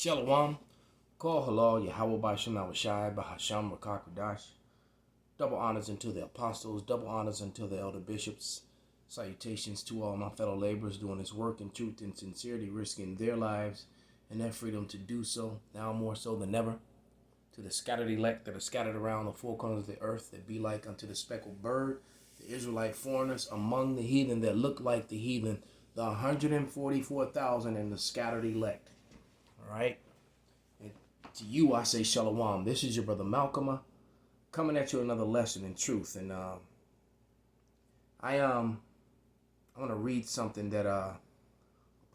Shalom, Kol Halal, Yahweh Basham Awashai, Bahasham Rakakadash. Double honors unto the apostles, double honors unto the elder bishops. Salutations to all my fellow laborers doing this work in truth and sincerity, risking their lives and their freedom to do so, now more so than ever. To the scattered elect that are scattered around the four corners of the earth, that be like unto the speckled bird, the Israelite foreigners among the heathen that look like the heathen, the 144,000 and the scattered elect. All right. And to you, I say shalom. This is your brother Malcolm, coming at you another lesson in truth. And I'm gonna read something that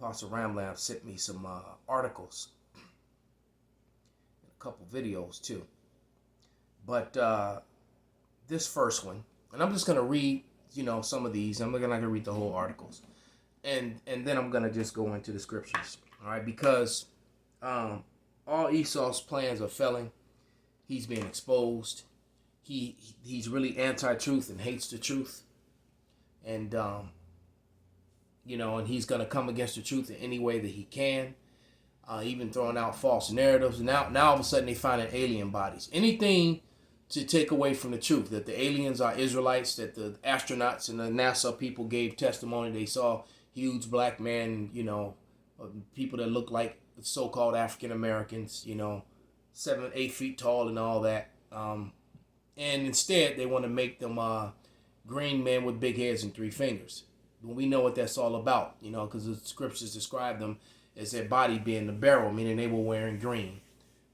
Apostle Ramlam sent me some articles, and a couple videos too. But this first one, and I'm just gonna read, some of these. I'm not gonna read the whole articles, and then I'm gonna just go into the scriptures. All right, because all Esau's plans are failing. He's being exposed. He's really anti-truth and hates the truth. And, and he's going to come against the truth in any way that he can. Even throwing out false narratives. Now all of a sudden they finding alien bodies. Anything to take away from the truth. That the aliens are Israelites. That the astronauts and the NASA people gave testimony. They saw huge black men, people that look like so-called African Americans, 7, 8 feet tall and all that. And instead, they want to make them green men with big heads and 3 fingers. When we know what that's all about, because the scriptures describe them as their body being the beryl, meaning they were wearing green.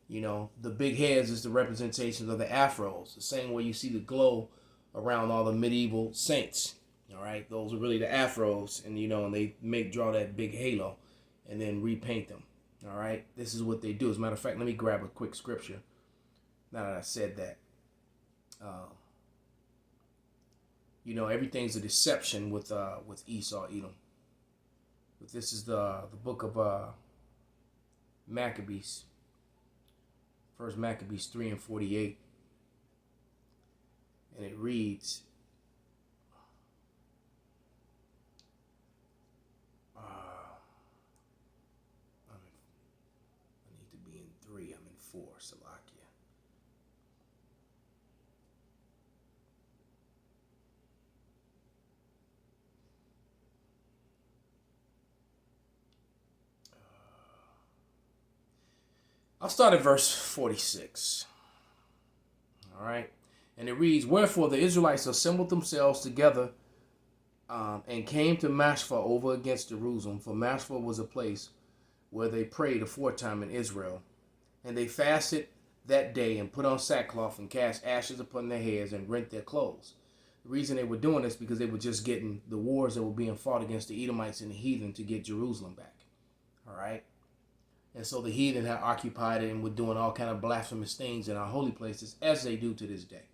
The big heads is the representations of the afros, the same way you see the glow around all the medieval saints. All right, those are really the afros, and and they draw that big halo, and then repaint them. All right, this is what they do. As a matter of fact, let me grab a quick scripture. Now that I said that, everything's a deception with Esau, Edom. But this is the book of Maccabees, First Maccabees 3:48, and it reads. I'm in 4, Salakia. I'll start at verse 46. All right. And it reads, "Wherefore the Israelites assembled themselves together and came to Mashpha over against Jerusalem. For Mashpha was a place where they prayed aforetime in Israel. And they fasted that day and put on sackcloth and cast ashes upon their heads and rent their clothes." The reason they were doing this because they were just getting the wars that were being fought against the Edomites and the heathen to get Jerusalem back. All right. And so the heathen had occupied it and were doing all kind of blasphemous things in our holy places, as they do to this day.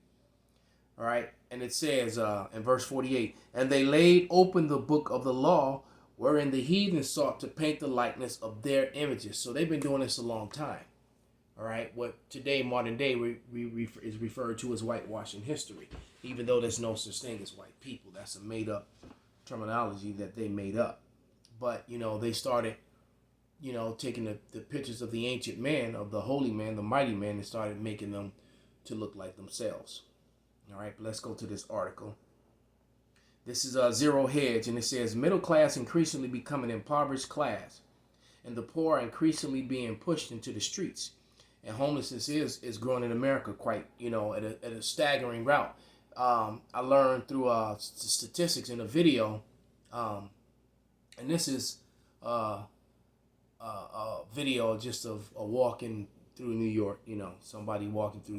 All right. And it says in verse 48, "And they laid open the book of the law, wherein the heathen sought to paint the likeness of their images." So they've been doing this a long time. All right, what today, modern day, is referred to as whitewashing history, even though there's no such thing as white people. That's a made-up terminology that they made up. But, they started, taking the pictures of the ancient man, of the holy man, the mighty man, and started making them to look like themselves. All right, but let's go to this article. This is Zero Hedge, and it says, "Middle class increasingly becoming impoverished class, and the poor increasingly being pushed into the streets. And homelessness is growing in America quite, at a staggering route." I learned through statistics in a video, and this is a video just of a walking through New York. Somebody walking through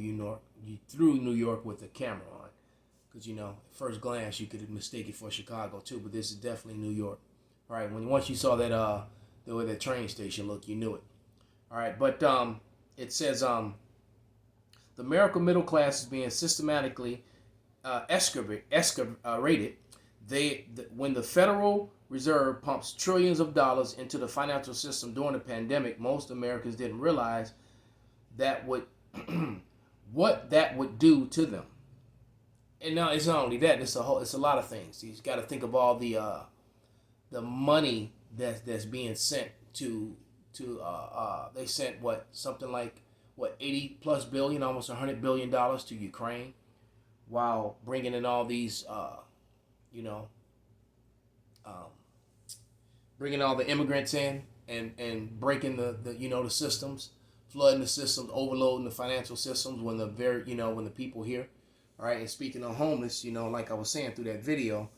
New York with a camera on, because at first glance you could mistake it for Chicago too, but this is definitely New York. All right, once you saw that the way that train station looked, you knew it. All right, but it says, "The American middle class is being systematically excavated. When the Federal Reserve pumps trillions of dollars into the financial system during the pandemic, most Americans didn't realize that what that would do to them." And now it's not only that; it's a lot of things. You've got to think of all the money that's being sent to they sent what, something like what, 80 plus billion, almost $100 billion to Ukraine, while bringing in all these you know um, bringing all the immigrants in, and breaking the systems, flooding the systems, overloading the financial systems when when the people here. All right. And speaking of homeless, like I was saying through that video,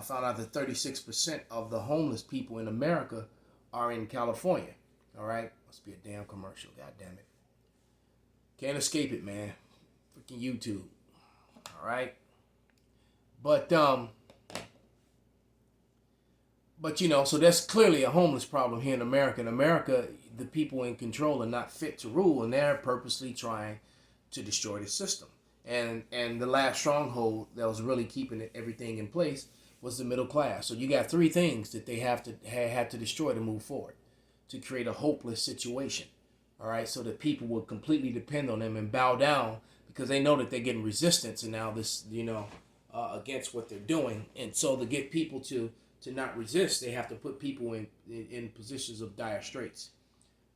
found out that 36% of the homeless people in America are in California. All right. Must be a damn commercial. God damn it. Can't escape it, man. Freaking YouTube. All right. But so that's clearly a homeless problem here in America. In America, the people in control are not fit to rule, and they're purposely trying to destroy the system. And the last stronghold that was really keeping everything in place was the middle class. So you got three things that they had to destroy to move forward, to create a hopeless situation. All right, so that people would completely depend on them and bow down because they know that they're getting resistance, and now this against what they're doing. And so to get people to not resist, they have to put people in positions of dire straits.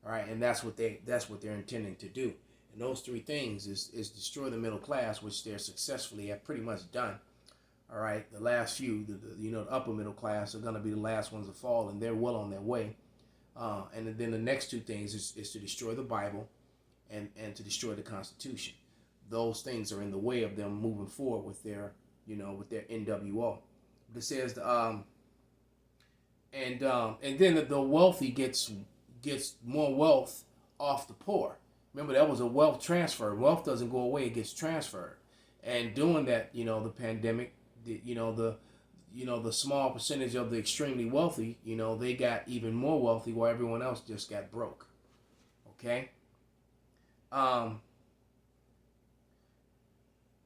All right, and that's what they're intending to do. And those three things is destroy the middle class, which they're successfully have pretty much done. All right, the last few, the upper middle class are going to be the last ones to fall, and they're well on their way. And then the next two things is to destroy the Bible, and to destroy the Constitution. Those things are in the way of them moving forward with their NWO. It says and then the wealthy gets more wealth off the poor. Remember, that was a wealth transfer. Wealth doesn't go away; it gets transferred. And doing that, the pandemic, the small percentage of the extremely wealthy, they got even more wealthy, while everyone else just got broke. Okay.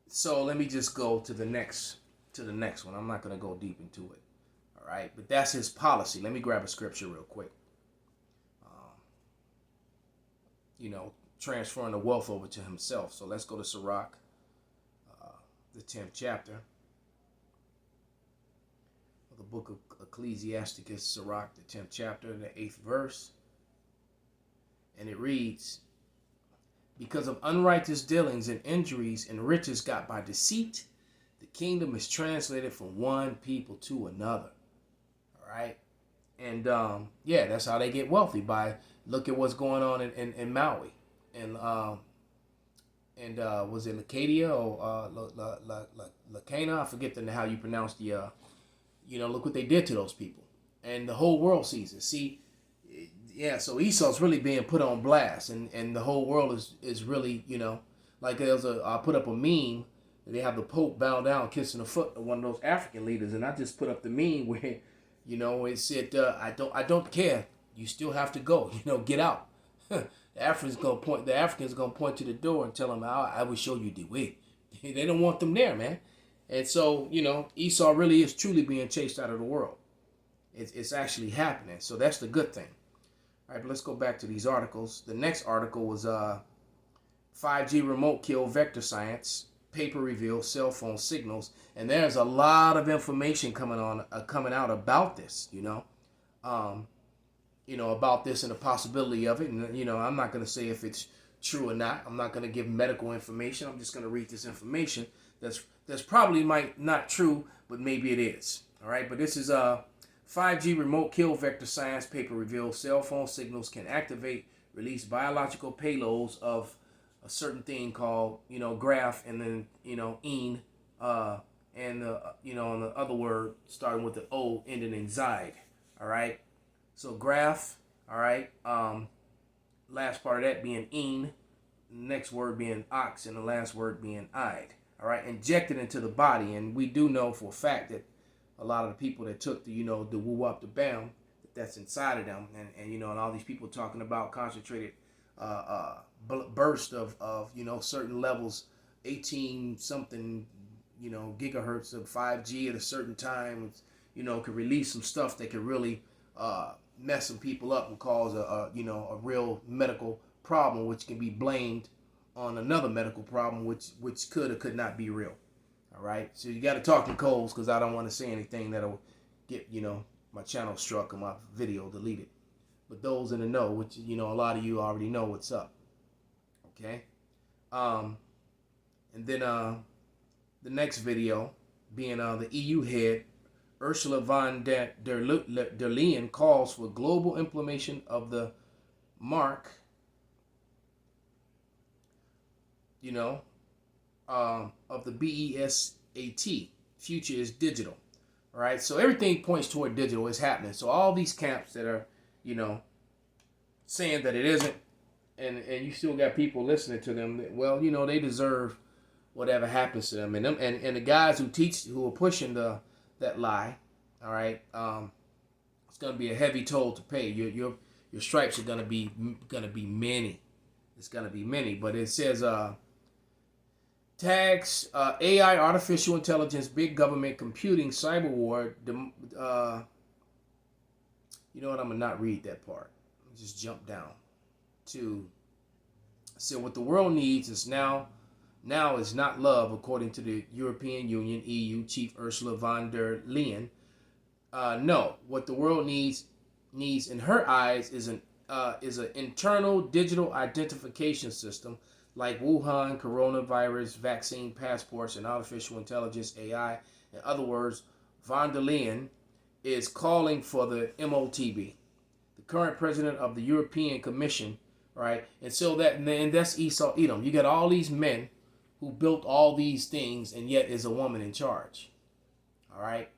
So let me just go to the next one. I'm not going to go deep into it. All right, but that's his policy. Let me grab a scripture real quick. Transferring the wealth over to himself. So let's go to Sirach, the 10th chapter of the book of Ecclesiasticus, Sirach, the 10th chapter, the 8th verse. And it reads, because of unrighteous dealings and injuries and riches got by deceit, the kingdom is translated from one people to another. All right. And that's how they get wealthy, by look at what's going on in Maui. And was it Lacadia or Lacana? I forget how you pronounce the, look what they did to those people. And the whole world sees it. See, so Esau's really being put on blast, and the whole world is really, like I put up a meme, they have the Pope bow down kissing the foot of one of those African leaders, and I just put up the meme where, it said, I don't care, you still have to go, get out. The Africans gonna point to the door and tell them, I will show you the way. They don't want them there, man. And so, Esau really is truly being chased out of the world. It's actually happening. So that's the good thing. All right, but let's go back to these articles. The next article was 5G remote kill vector science, paper reveals cell phone signals, and there's a lot of information coming out about this. About this and the possibility of it. And, I'm not going to say if it's true or not. I'm not going to give medical information. I'm just going to read this information that's probably might not true, but maybe it is. All right, but this is 5G remote kill vector science paper reveals cell phone signals can activate, release biological payloads of a certain thing called, graph, and then, and the other word starting with the O ending in Zide. All right. So graph, all right, last part of that being the next word being ox, and the last word being ide, all right, injected into the body. And we do know for a fact that a lot of the people that took the woo up the bam, that's inside of them, and all these people talking about concentrated burst of certain levels, 18 something, gigahertz of 5G at a certain time, could release some stuff that could really mess some people up and cause a real medical problem, which can be blamed on another medical problem, which could or could not be real. All right, so you got to talk in codes, because I don't want to say anything that'll get my channel struck or my video deleted. But those in the know, which a lot of you already know what's up. Okay. And then the next video being the EU head Ursula von der Leyen calls for global implementation of the mark, of the BESAT. Future is digital. All right, so everything points toward digital is happening. So all these camps that are, saying that it isn't, and you still got people listening to them. Well, they deserve whatever happens to them, and the guys who are pushing that lie. All right, it's gonna be a heavy toll to pay. Your stripes are gonna be many. It's gonna be many, but it says tags AI, artificial intelligence, big government, computing, cyber war. You know what? I'm gonna not read that part. Just jump down to. So what the world needs is now is not love, according to the European Union (EU) chief Ursula von der Leyen. No, what the world needs in her eyes is an internal digital identification system like Wuhan, coronavirus, vaccine passports, and artificial intelligence (AI). In other words, von der Leyen is calling for the MOTB, the current president of the European Commission, right? And so that's Esau Edom. You got all these men who built all these things, and yet is a woman in charge. All right,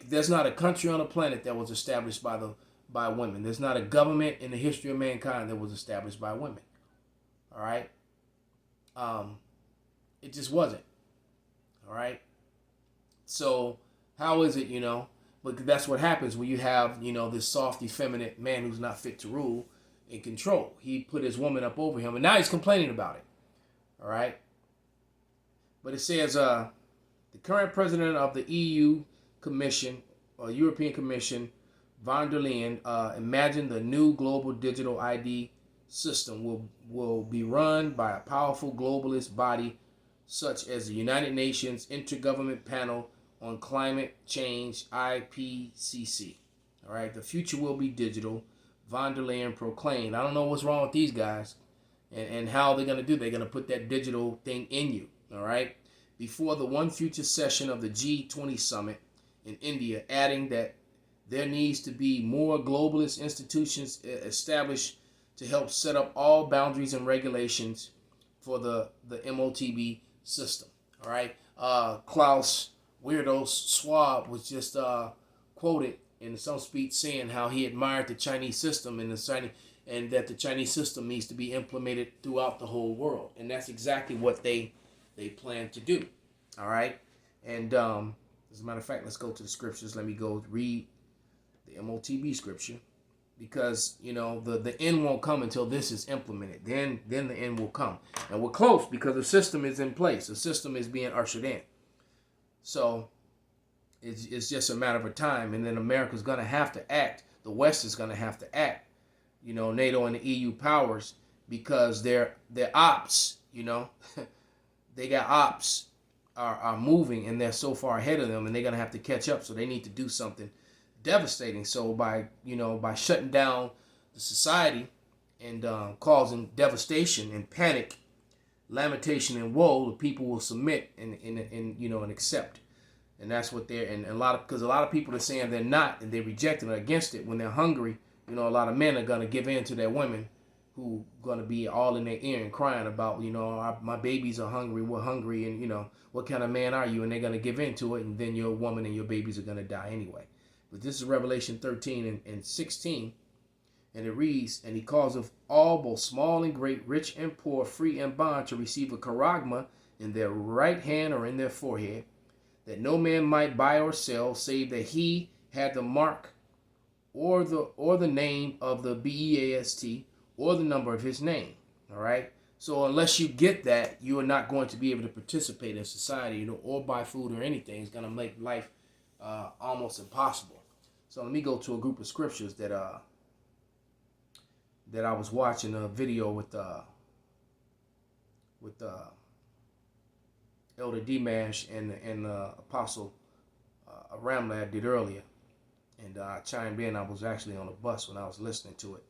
there's not a country on the planet that was established by women. There's not a government in the history of mankind that was established by women. All right, it just wasn't. All right, so how is it, But that's what happens when you have, this soft, effeminate man who's not fit to rule in control. He put his woman up over him, and now he's complaining about it. All right. But it says the current president of the EU Commission, or European Commission, von der Leyen, imagine the new global digital ID system will be run by a powerful globalist body such as the United Nations Intergovernment Panel on Climate Change, IPCC. All right, the future will be digital, von der Leyen proclaimed. I don't know what's wrong with these guys and how they're going to do. They're going to put that digital thing in you. All right, before the one future session of the G20 summit in India, adding that there needs to be more globalist institutions established to help set up all boundaries and regulations for the MOTB system. All right, Klaus Weirdo Schwab was just quoted in some speech saying how he admired the Chinese system and that the Chinese system needs to be implemented throughout the whole world, and that's exactly what they plan to do. All right, and as a matter of fact, let's go to the scriptures. Let me go read the MOTB scripture, because the end won't come until this is implemented. Then the end will come, and we're close because the system is in place. The system is being ushered in. So it's just a matter of time, and then America's going to have to act. The West is going to have to act. NATO and the EU powers, because their ops, they got ops are moving, and they're so far ahead of them, and they're going to have to catch up. So they need to do something devastating. So by shutting down the society and causing devastation and panic, lamentation and woe, the people will submit and accept. And that's what because a lot of people are saying they're not, and they're rejecting it, against it. When they're hungry, a lot of men are going to give in to their women, who going to be all in their ear and crying about, my babies are hungry, we're hungry, and what kind of man are you? And they're going to give in to it, and then your woman and your babies are going to die anyway. But this is Revelation 13 and 16, and it reads, and he calls of all, both small and great, rich and poor, free and bond, to receive a charagma in their right hand or in their forehead, that no man might buy or sell, save that he had the mark or the name of the BEAST, or the number of his name. All right. So unless you get that, you are not going to be able to participate in society, or buy food or anything. It's going to make life almost impossible. So let me go to a group of scriptures that I was watching a video with Elder Dimash and Apostle Ramlad did earlier, And I chimed in. I was actually on a bus when I was listening to it.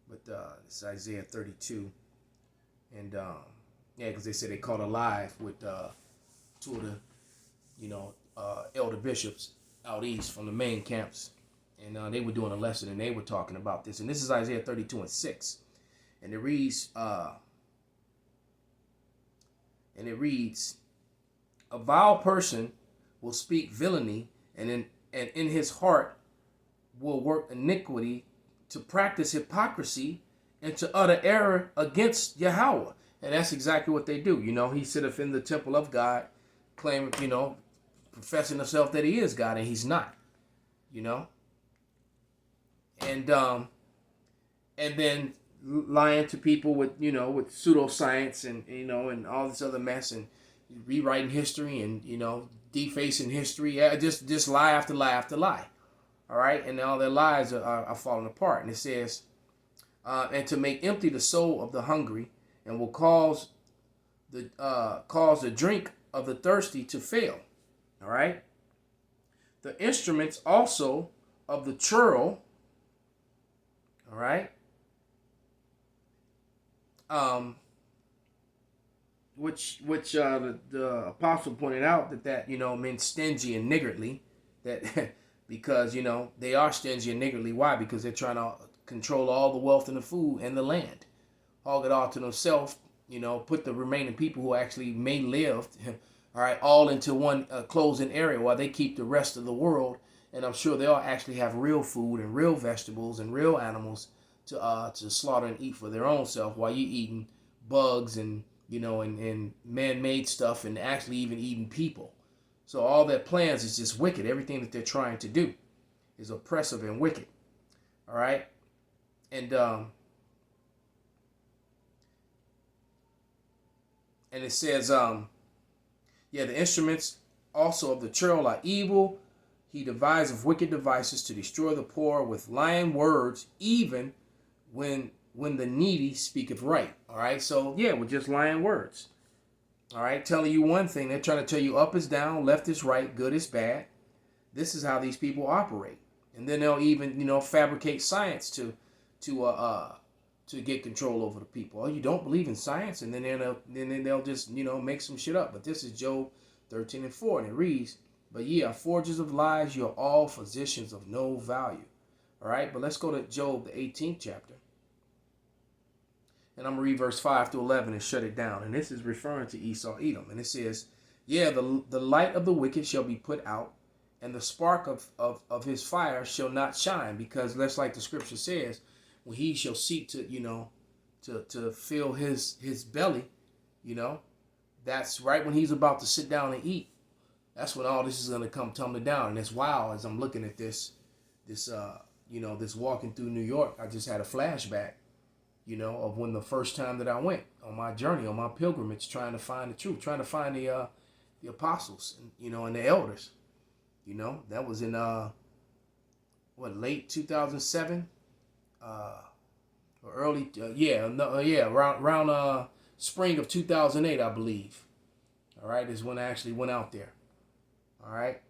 But it's Isaiah 32. And yeah, because they said they caught a live with two of the, elder bishops out east from the main camps. And they were doing a lesson and they were talking about this. And this is Isaiah 32 and 6. And it reads, a vile person will speak villainy, and in his heart will work iniquity, to practice hypocrisy and to utter error against Yahweh. And that's exactly what they do. He sitteth in the temple of God, claiming, professing himself that he is God, and he's not. And then lying to people with pseudoscience and all this other mess, and rewriting history and defacing history. Just lie after lie after lie. All right, and all their lies are falling apart. And it says, and to make empty the soul of the hungry, and will cause the drink of the thirsty to fail. All right. The instruments also of the churl. All right. Which the apostle pointed out that means stingy and niggardly, that because they are stingy and niggardly. Why? Because they're trying to control all the wealth and the food and the land, hog it all to themselves. Put the remaining people who actually may live, all right, all into one closing area, while they keep the rest of the world. And I'm sure they'll actually have real food and real vegetables and real animals to slaughter and eat for their own self, while you eating bugs and and man-made stuff, and actually even eating people. So all their plans is just wicked. Everything that they're trying to do is oppressive and wicked. All right, and it says, the instruments also of the churl are evil. He deviseth wicked devices to destroy the poor with lying words, even when the needy speaketh right. All right, so with just lying words. All right, telling you one thing, they're trying to tell you up is down, left is right, good is bad. This is how these people operate. And then they'll even fabricate science to get control over the people. Oh, you don't believe in science, and then they'll just make some shit up. But this is Job 13 and 4, and it reads, "But ye are forgers of lies, you are all physicians of no value." All right, but let's go to Job, the 18th chapter. And I'm going to read verse 5 to 11 and shut it down. And this is referring to Esau, Edom. And it says, the light of the wicked shall be put out, and the spark of his fire shall not shine. Because that's like the scripture says, when he shall seek to fill his belly, that's right when he's about to sit down and eat. That's when all this is going to come tumbling down. And it's wild as I'm looking at this walking through New York. I just had a flashback, of when the first time that I went on my journey, on my pilgrimage, trying to find the truth, trying to find the apostles, and the elders. That was in late 2007, or early, around spring of 2008, I believe. All right, is when I actually went out there. All right.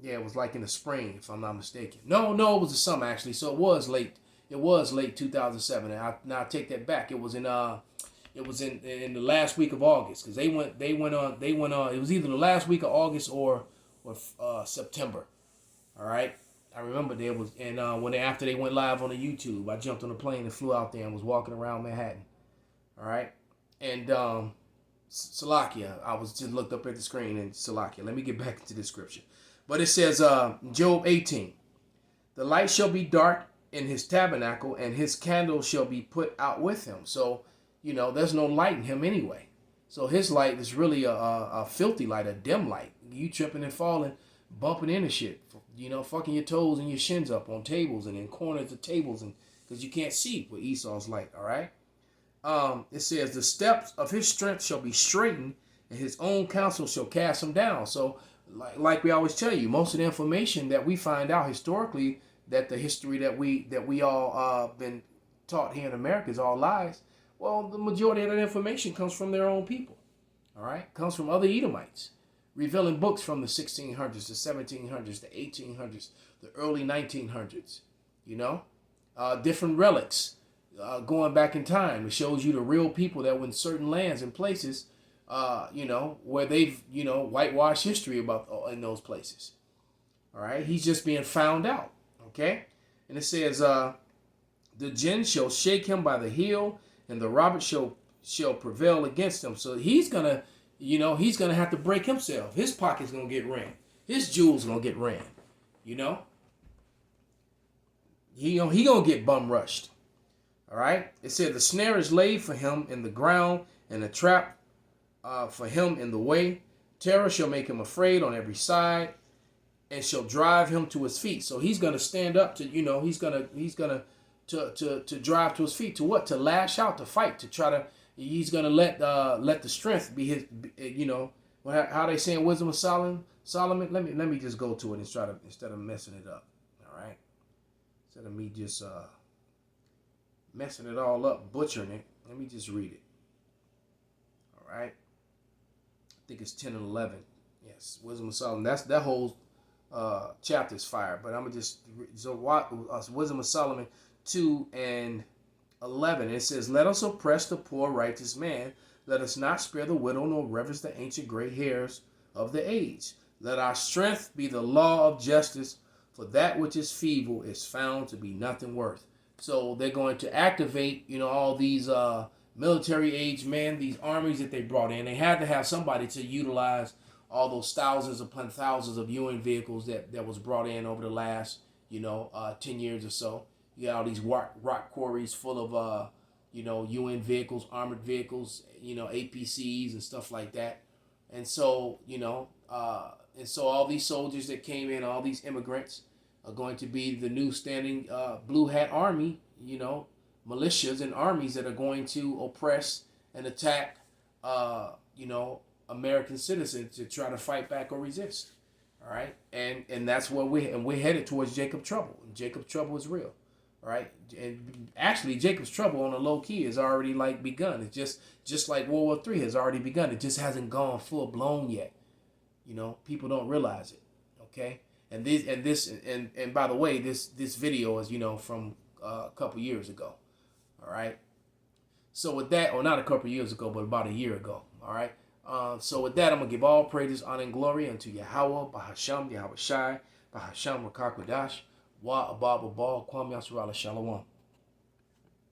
Yeah, it was like in the spring, if I'm not mistaken. No, it was the summer actually. So it was late. It was late 2007. And I take that back. It was in the last week of August, because they went on. It was either the last week of August or September. All right. I remember there was, and after they went live on the YouTube, I jumped on a plane and flew out there and was walking around Manhattan. All right, and Salakia, I was just looked up at the screen, and Salakia. Let me get back into the scripture. But it says, Job 18, the light shall be dark in his tabernacle, and his candle shall be put out with him. So, there's no light in him anyway. So his light is really a filthy light, a dim light. You tripping and falling, bumping into shit, fucking your toes and your shins up on tables and in corners of tables, and because you can't see with Esau's light. All right. It says, the steps of his strength shall be straightened, and his own counsel shall cast him down. So, like we always tell you, most of the information that we find out historically, that the history that we all been taught here in America is all lies. Well, the majority of that information comes from their own people. All right, comes from other Edomites. revealing books from the 1600s, the 1700s, the 1800s, the early 1900s. You know, different relics going back in time. It shows you the real people that were in certain lands and places, you know, where they've, you know, whitewashed history about in those places. All right, he's just being found out. Okay, and it says, the jinn shall shake him by the heel, and the robber shall prevail against him. So he's gonna, you know, he's gonna have to break himself. His pocket's gonna get ran. His jewels gonna get ran. You know, he gonna get bum rushed. All right. It said the snare is laid for him in the ground, and the trap for him in the way. Terror shall make him afraid on every side, and shall drive him to his feet. So he's gonna stand up to, you know, he's gonna to drive to his feet, to what? To lash out, to fight, to try to. He's gonna let the strength be his. You know, how they say in Wisdom of Solomon. Let me just go to it and try to, instead of messing it up. All right. Instead of me just messing it all up, butchering it. Let me just read it. All right. I think it's 10 and 11. Yes, Wisdom of Solomon. That whole chapter is fire. But I'm gonna just Wisdom of Solomon 2 and 11. It says, "Let us oppress the poor righteous man. Let us not spare the widow, nor reverence the ancient gray hairs of the age. Let our strength be the law of justice, for that which is feeble is found to be nothing worth." So they're going to activate, you know, all these military age men, these armies that they brought in. They had to have somebody to utilize all those thousands upon thousands of UN vehicles that was brought in over the last, you know, 10 years or so. You got all these rock quarries full of, you know, UN vehicles, armored vehicles, you know, APCs and stuff like that. And so, you know, all these soldiers that came in, all these immigrants, are going to be the new standing blue hat army, you know, militias and armies that are going to oppress and attack, you know, American citizens to try to fight back or resist. All right, and that's where we're headed towards Jacob's trouble. And Jacob's trouble is real. All right, and actually Jacob's trouble on the low key has already like begun. It's just like World War III has already begun. It just hasn't gone full blown yet. You know, people don't realize it. Okay, and by the way, this video is, you know, from a couple years ago. All right, so with that, or not a couple years ago, but about a year ago. All right. So with that, I'm going to give all praises, honor, and glory unto Yahweh, Bahasham, Yahweh Shai, Bahasham, Rakakwadash, Wa Abba Babal, Kwam Yasrala Shalom.